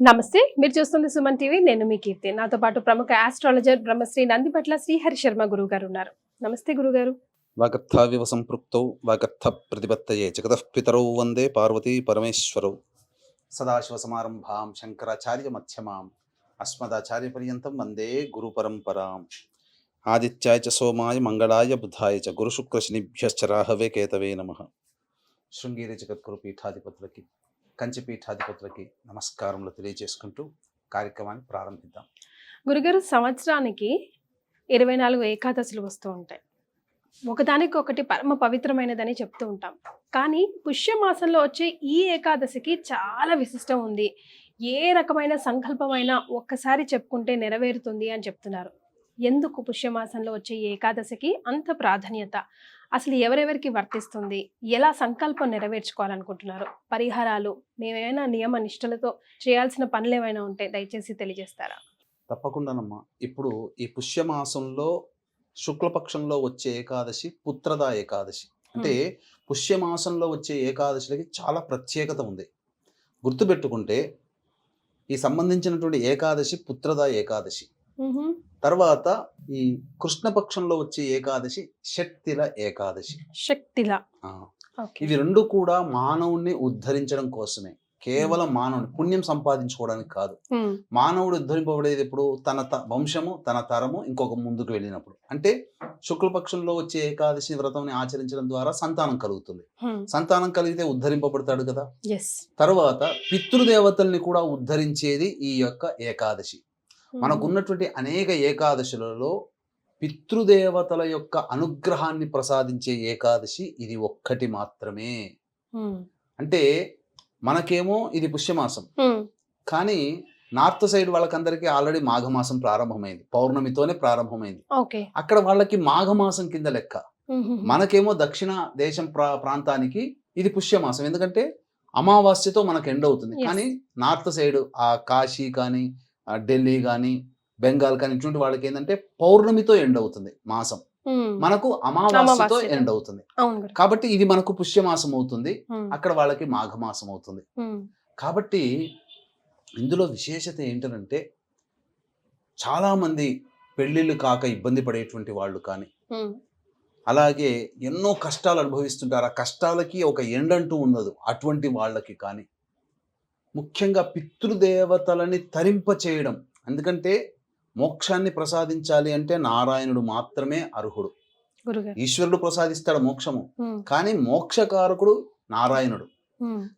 నమస్తే, మీరు చూస్తుంది సుమన్ టీవీ. నేను మీ కీర్తి. నాతో పాటు ప్రముఖ ఆస్ట్రాలజర్ బ్రహ్మశ్రీ నందిపట్ల శ్రీహరి శర్మ గురువు గారు ఉన్నారు. నమస్తే గురుగారు. వాగర్థావివ సంపృక్తౌ వాగర్థ ప్రతిపత్తయే జగతః పితరౌ వందే పార్వతీ పరమేశ్వరౌ. సదాశివసమారంభాం శంకరాచార్య మధ్యమాం అస్మదాచార్య పర్యంతం వందే గురు పరంపరాం. ఆదిత్యాయ చ సోమాయ మంగళాయ బుధాయ చ గురుశుక్రశనిభ్యశ్చ రాహవే కేతవే నమః. శృంగేరి జగద్గురు పీఠాధిపతులకి, కంచి పీఠాధిపతులకి నమస్కారములు తెలియజేసుకుంటూ కార్యక్రమాన్ని ప్రారంభిద్దాం. గురుగారు, సంవత్సరానికి 24 ఏకాదశులు వస్తూ ఉంటాయి. ఒకదానికొకటి పరమ పవిత్రమైనదని చెప్తూ ఉంటాం. కానీ పుష్యమాసంలో వచ్చే ఈ ఏకాదశికి చాలా విశిష్టం ఉంది. ఏ రకమైన సంకల్పమైనా ఒక్కసారి చెప్పుకుంటే నెరవేరుతుంది అని చెప్తున్నారు. ఎందుకు పుష్యమాసంలో వచ్చే ఈ ఏకాదశికి అంత ప్రాధాన్యత? అసలు ఎవరెవరికి వర్తిస్తుంది? ఎలా సంకల్పం నెరవేర్చుకోవాలనుకుంటున్నారు? పరిహారాలు, మేమేమైనా నియమ నిష్టలతో చేయాల్సిన పనులు ఏమైనా ఉంటే దయచేసి తెలియజేస్తారా? తప్పకుండానమ్మా. ఇప్పుడు ఈ పుష్యమాసంలో శుక్లపక్షంలో వచ్చే ఏకాదశి పుత్రదా ఏకాదశి. అంటే పుష్యమాసంలో వచ్చే ఏకాదశికి చాలా ప్రత్యేకత ఉంది. గుర్తుపెట్టుకుంటే ఈ సంబంధించినటువంటి ఏకాదశి పుత్రదా ఏకాదశి. తర్వాత ఈ కృష్ణపక్షంలో వచ్చే ఏకాదశి షట్తిల ఏకాదశి. శక్తిలా. ఇవి రెండు కూడా మానవుణ్ణి ఉద్ధరించడం కోసమే. కేవలం మానవుని పుణ్యం సంపాదించుకోవడానికి కాదు. మానవుడు ఉద్ధరింపబడేది ఎప్పుడు? తన వంశము, తన తరము ఇంకొక ముందుకు వెళ్ళినప్పుడు. అంటే శుక్లపక్షంలో వచ్చే ఏకాదశి వ్రతం ఆచరించడం ద్వారా సంతానం కలుగుతుంది. సంతానం కలిగితే ఉద్ధరింపబడతాడు కదా. తర్వాత పితృదేవతల్ని కూడా ఉద్ధరించేది ఈ యొక్క ఏకాదశి. మనకున్నటువంటి అనేక ఏకాదశులలో పితృదేవతల యొక్క అనుగ్రహాన్ని ప్రసాదించే ఏకాదశి ఇది ఒక్కటి మాత్రమే. అంటే మనకేమో ఇది పుష్యమాసం, కానీ నార్త్ సైడ్ వాళ్ళకందరికీ ఆల్రెడీ మాఘమాసం ప్రారంభమైంది, పౌర్ణమితోనే ప్రారంభమైంది. అక్కడ వాళ్ళకి మాఘమాసం కింద లెక్క. మనకేమో దక్షిణ దేశం ప్రాంతానికి ఇది పుష్యమాసం, ఎందుకంటే అమావాస్యతో మనకు ఎండ్ అవుతుంది. కానీ నార్త్ సైడ్ ఆ కాశీ కానీ ఢిల్లీ కానీ బెంగాల్ కానీ ఇటువంటి వాళ్ళకి ఏంటంటే పౌర్ణమితో ఎండ్ అవుతుంది మాసం, మనకు అమావాస్యతో ఎండ్ అవుతుంది. కాబట్టి ఇది మనకు పుష్యమాసం అవుతుంది, అక్కడ వాళ్ళకి మాఘమాసం అవుతుంది. కాబట్టి ఇందులో విశేషత ఏంటంటే చాలా మంది పెళ్లిళ్ళు కాక ఇబ్బంది పడేటువంటి వాళ్ళు కానీ, అలాగే ఎన్నో కష్టాలు అనుభవిస్తుంటారు. ఆ కష్టాలకి ఒక ఎండ్ అంటూ ఉండదు. అటువంటి వాళ్ళకి కానీ ముఖ్యంగా పితృదేవతలని తరింప చేయడం. ఎందుకంటే మోక్షాన్ని ప్రసాదించాలి అంటే నారాయణుడు మాత్రమే అర్హుడు. ఈశ్వరుడు ప్రసాదిస్తాడు మోక్షము, కానీ మోక్షకారకుడు నారాయణుడు.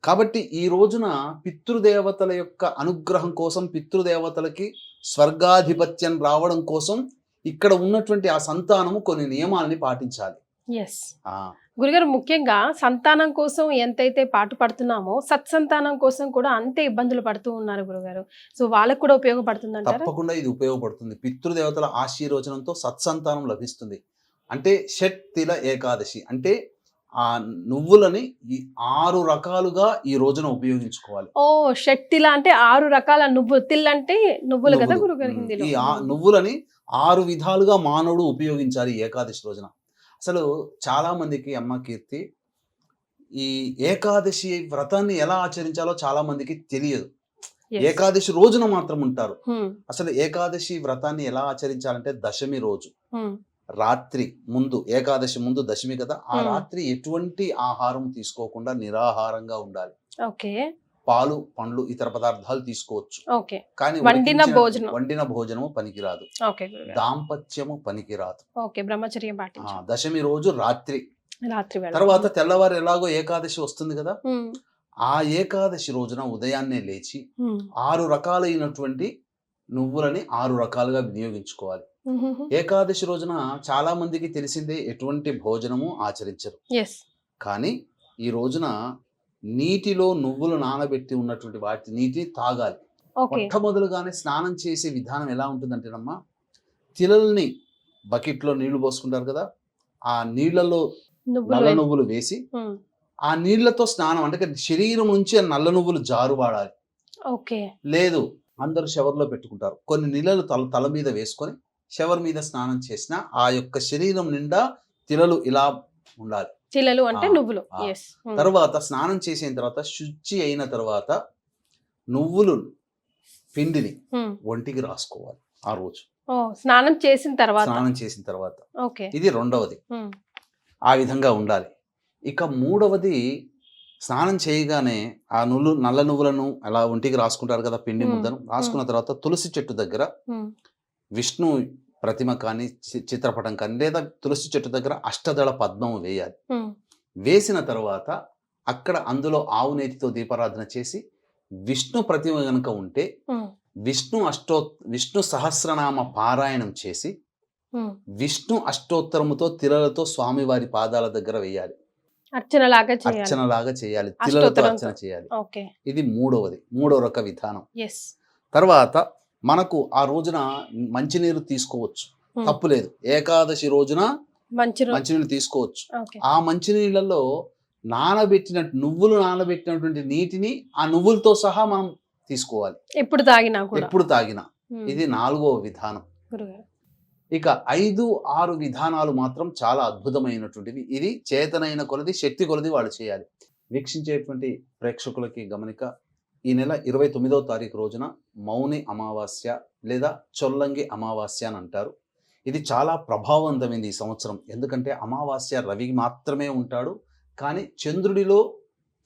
కాబట్టి ఈ రోజున పితృదేవతల యొక్క అనుగ్రహం కోసం, పితృదేవతలకి స్వర్గాధిపత్యం రావడం కోసం ఇక్కడ ఉన్నటువంటి ఆ సంతానము కొన్ని నియమాల్ని పాటించాలి. గురుగారు, ముఖ్యంగా సంతానం కోసం ఎంతైతే పాటు పడుతున్నామో సత్సంతానం కోసం కూడా అంతే ఇబ్బందులు పడుతూ ఉన్నారు గురుగారు. సో వాళ్ళకు కూడా ఉపయోగపడుతుంది? తప్పకుండా ఇది ఉపయోగపడుతుంది. పితృదేవతల ఆశీర్వచనంతో సత్సంతానం లభిస్తుంది. అంటే షట్తిల ఏకాదశి అంటే ఆ నువ్వులని 6 రకాలుగా ఈ రోజున ఉపయోగించుకోవాలి. షట్తిల అంటే 6 రకాల నువ్వులు. తిల్ అంటే నువ్వులు కదా గురుగారు హిందీలో. ఈ నువ్వులని 6 విధాలుగా మానవుడు ఉపయోగించాలి ఏకాదశి రోజున. అసలు చాలా మందికి అమ్మ కీర్తి ఈ ఏకాదశి వ్రతాన్ని ఎలా ఆచరించాలో చాలా మందికి తెలియదు. ఏకాదశి రోజున మాత్రం ఉంటారు. అసలు ఏకాదశి వ్రతాన్ని ఎలా ఆచరించాలంటే దశమి రోజు రాత్రి ముందు, ఏకాదశి ముందు దశమి కదా, ఆ రాత్రి ఎటువంటి ఆహారం తీసుకోకుండా నిరాహారంగా ఉండాలి. పాలు, పండ్లు, ఇతర పదార్థాలు తీసుకోవచ్చు, కానీ వండిన భోజనము పనికిరాదు, దాంపత్యము పనికిరాదు. బ్రహ్మచర్యం దశమి రోజు రాత్రి. తర్వాత తెల్లవారు ఎలాగో ఏకాదశి వస్తుంది కదా, ఆ ఏకాదశి రోజున ఉదయాన్నే లేచి 6 రకాలైనటువంటి నువ్వులని 6 రకాలుగా వినియోగించుకోవాలి. ఏకాదశి రోజున చాలా మందికి తెలిసిందే ఎటువంటి భోజనము ఆచరించరు, కానీ ఈ రోజున నీటిలో నువ్వులు నానబెట్టి ఉన్నటువంటి నీటిని తాగాలి. మొట్టమొదలుగానే స్నానం చేసే విధానం ఎలా ఉంటుందంటేనమ్మా, తిలల్ని బకెట్లో నీళ్లు పోసుకుంటారు కదా, ఆ నీళ్లలో నల్ల నువ్వులు వేసి ఆ నీళ్లతో స్నానం, అంటే శరీరం నుంచి ఆ నల్ల నువ్వులు జారువాడాలి. లేదు అందరూ షవర్లో పెట్టుకుంటారు, కొన్ని నీళ్ళలు తల మీద వేసుకొని షవర్ మీద స్నానం చేసిన ఆ యొక్క శరీరం నిండా తిలలు ఇలా ఉండాలి. తిలలు అంటే నువ్వులు. తర్వాత స్నానం చేసిన తర్వాత శుచి అయిన తర్వాత నువ్వులు పిండిని ఉమ్. ఒంటికి రాసుకోవాలి ఆ రోజు ఓ, స్నానం చేసిన తర్వాత. స్నానం చేసిన తర్వాత. ఓకే. ఇది రెండవది. ఉమ్. ఆ విధంగా ఉండాలి. ఇక మూడవది, స్నానం చేయగానే ఆ నల్ల నువ్వులను అలా ఒంటికి రాసుకుంటారు కదా, పిండి ముద్దను రాసుకున్న తర్వాత తులసి చెట్టు దగ్గర ఉమ్. విష్ణు ప్రతిమ కానీ చిత్రపటం కానీ లేదా తులసి చెట్టు దగ్గర అష్టదళ పద్మం వేయాలి. ఉమ్. వేసిన తర్వాత అక్కడ అందులో ఆవు నేతితో దీపారాధన చేసి విష్ణు ప్రతిమ గనుక ఉంటే ఉమ్. విష్ణు సహస్రనామ పారాయణం చేసి ఉమ్. విష్ణు అష్టోత్తరముతో తిలలతో స్వామివారి పాదాల దగ్గర వేయాలి. అర్చనలాగా చేయాలి. అర్చనలాగా చేయాలి, తిలలతో అష్టోత్తరంతో. అర్చన చేయాలి. ఓకే. ఇది మూడో రక విధానం. ఎస్. తర్వాత మనకు ఆ రోజున మంచినీరు తీసుకోవచ్చు, తప్పులేదు. ఏకాదశి రోజున మంచినీళ్ళు తీసుకోవచ్చు. ఓకే. ఆ మంచినీళ్ళలో నువ్వులు నానబెట్టినటువంటి నీటిని ఆ నువ్వులతో సహా మనం తీసుకోవాలి ఎప్పుడు తాగినా. ఇది 4వ విధానం. గురుగారు. ఇక 5, 6 విధానాలు మాత్రం చాలా అద్భుతమైనటువంటివి. ఇది చేతనైన కొలది, శక్తి కొలది వాళ్ళు చేయాలి. వీక్షించేటువంటి ప్రేక్షకులకి గమనిక, ఈ నెల 29వ తారీఖు రోజున మౌని అమావాస్య లేదా చొల్లంగి అమావాస్య అని అంటారు. ఇది చాలా ప్రభావవంతమైంది ఈ సంవత్సరం. ఎందుకంటే అమావాస్య రవి మాత్రమే ఉంటాడు, కానీ చంద్రుడిలో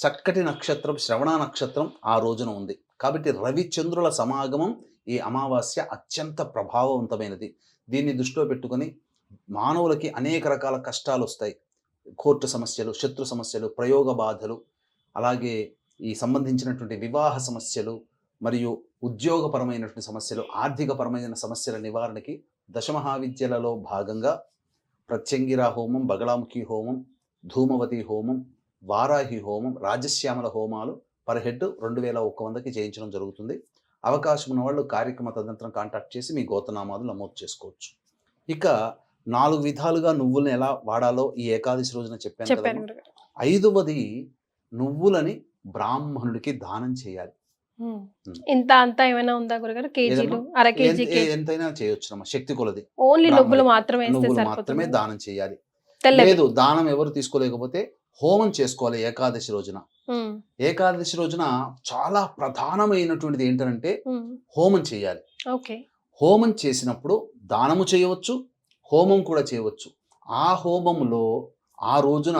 చక్కటి నక్షత్రం శ్రవణ నక్షత్రం ఆ రోజున ఉంది. కాబట్టి రవి చంద్రుల సమాగమం ఈ అమావాస్య అత్యంత ప్రభావవంతమైనది. దీన్ని దృష్టిలో పెట్టుకొని మానవులకి అనేక రకాల కష్టాలు వస్తాయి. కోర్టు సమస్యలు, శత్రు సమస్యలు, ప్రయోగ బాధలు, అలాగే ఈ సంబంధించినటువంటి వివాహ సమస్యలు మరియు ఉద్యోగపరమైనటువంటి సమస్యలు, ఆర్థికపరమైన సమస్యల నివారణకి దశమహావిద్యలలో భాగంగా ప్రత్యంగిరా హోమం, బగళాముఖి హోమం, ధూమవతి హోమం, వారాహి హోమం, రాజశ్యామల హోమాలు పర్ హెడ్ 2100కి చేయించడం జరుగుతుంది. అవకాశం ఉన్న వాళ్ళు కార్యక్రమ తదనంతరం కాంటాక్ట్ చేసి మీ గోత్రనామాలు నమోదు చేసుకోవచ్చు. ఇక 4 విధాలుగా నువ్వులను ఎలా వాడాలో ఈ ఏకాదశి రోజున చెప్పాను కదా. 5వది, నువ్వులని బ్రాహ్మణుడికి దానం చేయాలి. ఇంత అంతా ఏమైనా ఉందా గురుగారు? కేజీలు, అర కేజీ, ఎంతైనా చేయొచ్చు, శక్తి కొలది. ఓన్లీ నువ్వులు మాత్రమే దానం చేయాలి. లేదు దానం ఎవరు తీసుకోలేకపోతే హోమం చేసుకోవాలి ఏకాదశి రోజున. ఏకాదశి రోజున చాలా ప్రధానమైనటువంటిది ఏంటంటే హోమం చేయాలి. హోమం చేసినప్పుడు దానము చేయవచ్చు, హోమం కూడా చేయవచ్చు. ఆ హోమంలో ఆ రోజున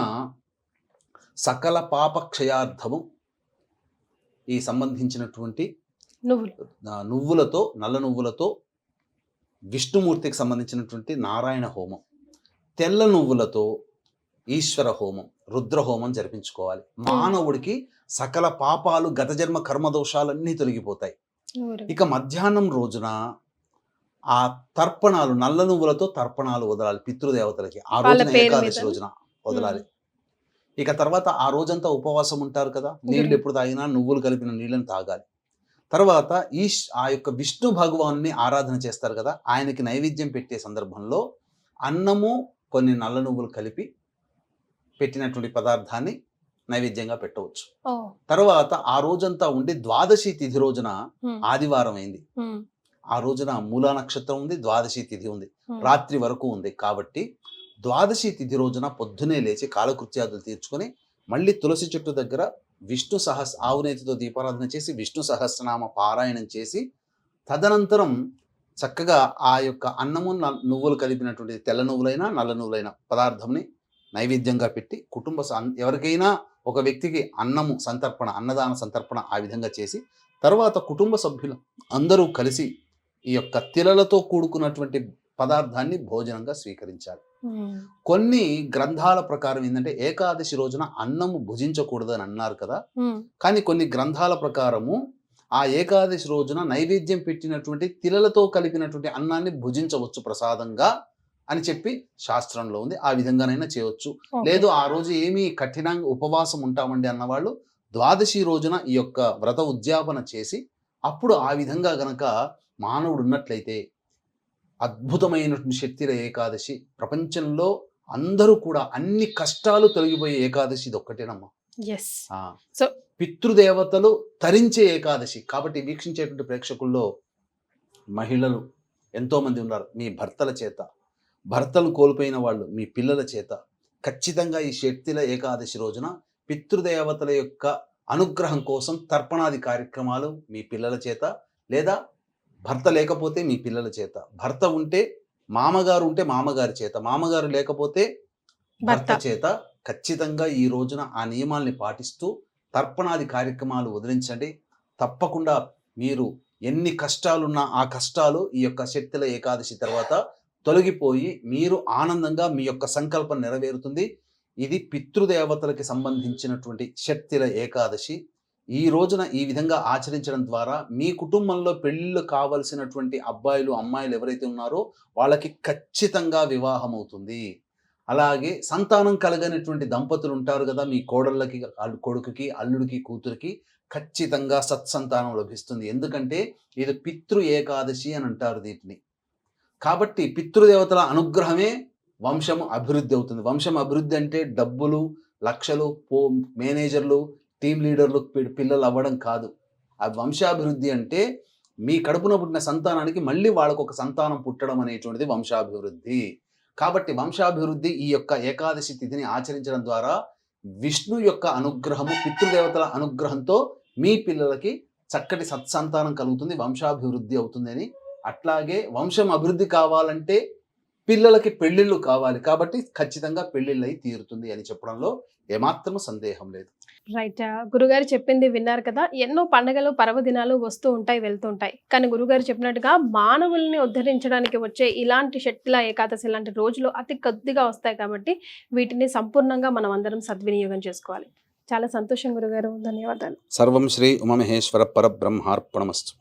సకల పాప క్షయార్థము ఈ సంబంధించినటువంటి నువ్వులతో, నల్ల నువ్వులతో విష్ణుమూర్తికి సంబంధించినటువంటి నారాయణ హోమం, తెల్ల నువ్వులతో ఈశ్వర హోమం, రుద్ర హోమం జరిపించుకోవాలి. మానవుడికి సకల పాపాలు, గత జన్మ కర్మదోషాలన్నీ తొలగిపోతాయి. ఇక మధ్యాహ్నం రోజున ఆ తర్పణాలు, నల్ల నువ్వులతో తర్పణాలు వదలాలి పితృదేవతలకి. ఆ రోజున ఏకాదశి రోజున వదలాలి. ఇక తర్వాత ఆ రోజంతా ఉపవాసం ఉంటారు కదా, నీళ్లు ఎప్పుడు తాగినా నువ్వులు కలిపిన నీళ్ళని తాగాలి. తర్వాత ఆ యొక్క విష్ణు భగవాన్ని ఆరాధన చేస్తారు కదా, ఆయనకి నైవేద్యం పెట్టే సందర్భంలో అన్నము, కొన్ని నల్ల నువ్వులు కలిపి పెట్టినటువంటి పదార్థాన్ని నైవేద్యంగా పెట్టవచ్చు. తర్వాత ఆ రోజంతా ఉండి ద్వాదశి తిథి రోజున, ఆదివారం అయింది, ఆ రోజున మూలా నక్షత్రం ఉంది, ద్వాదశి తిథి ఉంది, రాత్రి వరకు ఉంది. కాబట్టి ద్వాదశి తిథి రోజున పొద్దునే లేచి కాలకృత్యాదులు తీర్చుకొని మళ్ళీ తులసి చెట్టు దగ్గర ఆవు నేతితో దీపారాధన చేసి విష్ణు సహస్రనామ పారాయణం చేసి తదనంతరం చక్కగా ఆ యొక్క అన్నము, నువ్వులు కలిపినటువంటి తెల్ల నువ్వులైనా నల్ల నువ్వులైన పదార్థంని నైవేద్యంగా పెట్టి ఎవరికైనా ఒక వ్యక్తికి అన్నము సంతర్పణ, అన్నదాన సంతర్పణ ఆ విధంగా చేసి తర్వాత కుటుంబ సభ్యులు అందరూ కలిసి ఈ యొక్క తిలలతో కూడుకున్నటువంటి పదార్థాన్ని భోజనంగా స్వీకరించాలి. కొన్ని గ్రంథాల ప్రకారం ఏంటంటే ఏకాదశి రోజున అన్నము భుజించకూడదని అన్నారు కదా, కానీ కొన్ని గ్రంథాల ప్రకారము ఆ ఏకాదశి రోజున నైవేద్యం పెట్టినటువంటి తిలలతో కలిపినటువంటి అన్నాన్ని భుజించవచ్చు ప్రసాదంగా అని చెప్పి శాస్త్రంలో ఉంది. ఆ విధంగానైనా చేయవచ్చు. లేదు ఆ రోజు ఏమీ కఠినంగా ఉపవాసం ఉంటామండి అన్నవాళ్ళు ద్వాదశి రోజున ఈ యొక్క వ్రత ఉద్యాపన చేసి అప్పుడు ఆ విధంగా గనక మానవుడు ఉన్నట్లయితే అద్భుతమైనటువంటి శక్తిల ఏకాదశి. ప్రపంచంలో అందరూ కూడా అన్ని కష్టాలు తొలగిపోయే ఏకాదశి ఇది ఒక్కటేనమ్మా. పితృదేవతలు తరించే ఏకాదశి. కాబట్టి వీక్షించేటువంటి ప్రేక్షకుల్లో మహిళలు ఎంతోమంది ఉన్నారు. మీ భర్తల చేత, భర్తలు కోల్పోయిన వాళ్ళు మీ పిల్లల చేత ఖచ్చితంగా ఈ శక్తిల ఏకాదశి రోజున పితృదేవతల యొక్క అనుగ్రహం కోసం తర్పణాది కార్యక్రమాలు మీ పిల్లల చేత లేదా భర్త లేకపోతే మీ పిల్లల చేత, భర్త ఉంటే మామగారు ఉంటే మామగారి చేత, మామగారు లేకపోతే భర్త భర్త. చేత ఖచ్చితంగా ఈ రోజున ఆ నియమాల్ని పాటిస్తూ తర్పణాది కార్యక్రమాలు వదిలించండి. తప్పకుండా మీరు ఎన్ని కష్టాలున్నా ఆ కష్టాలు ఈ యొక్క శక్తుల ఏకాదశి తర్వాత తొలగిపోయి మీరు ఆనందంగా మీ యొక్క సంకల్పం నెరవేరుతుంది. ఇది పితృదేవతలకి సంబంధించినటువంటి శక్తుల ఏకాదశి. ఈ రోజున ఈ విధంగా ఆచరించడం ద్వారా మీ కుటుంబంలో పెళ్ళిళ్ళు కావలసినటువంటి అబ్బాయిలు అమ్మాయిలు ఎవరైతే ఉన్నారో వాళ్ళకి ఖచ్చితంగా వివాహం అవుతుంది. అలాగే సంతానం కలగనటువంటి దంపతులు ఉంటారు కదా, మీ కోడళ్ళకి కొడుకుకి అల్లుడికి కూతురికి ఖచ్చితంగా సత్సంతానం లభిస్తుంది. ఎందుకంటే ఇది పితృ ఏకాదశి అని అంటారు వీటిని. కాబట్టి పితృదేవతల అనుగ్రహమే వంశము అభివృద్ధి అవుతుంది. వంశం అభివృద్ధి అంటే డబ్బులు లక్షలు మేనేజర్లు టీం లీడర్లు పిల్లలు అవ్వడం కాదు. ఆ వంశాభివృద్ధి అంటే మీ కడుపున పుట్టిన సంతానానికి మళ్ళీ వాళ్ళకు ఒక సంతానం పుట్టడం అనేటువంటిది వంశాభివృద్ధి. కాబట్టి వంశాభివృద్ధి ఈ యొక్క ఏకాదశి తిథిని ఆచరించడం ద్వారా విష్ణు యొక్క అనుగ్రహము పితృదేవతల అనుగ్రహంతో మీ పిల్లలకి చక్కటి సత్సంతానం కలుగుతుంది, వంశాభివృద్ధి అవుతుందని. అట్లాగే వంశం అభివృద్ధి కావాలంటే పిల్లలకి పెళ్ళిళ్ళు కావాలి, కాబట్టి ఖచ్చితంగా పెళ్ళిళ్ళు అయి తీరుతుంది అని చెప్పడంలో ఏమాత్రము సందేహం లేదు. రైట్. గురుగారు చెప్పింది విన్నారు కదా. ఎన్నో పండగలు పర్వదినాలు వస్తూ ఉంటాయి వెళ్తూ ఉంటాయి, కానీ గురుగారు చెప్పినట్టుగా మానవుల్ని ఉద్ధరించడానికి వచ్చే ఇలాంటి షట్ల ఏకాదశి లాంటి రోజులు అతి కొద్దిగా వస్తాయి, కాబట్టి వీటిని సంపూర్ణంగా మనం అందరం సద్వినియోగం చేసుకోవాలి. చాలా సంతోషం గురుగారు, ధన్యవాదాలు. సర్వం శ్రీ ఉమామహేశ్వర పరబ్రహ్మార్పణమస్తు.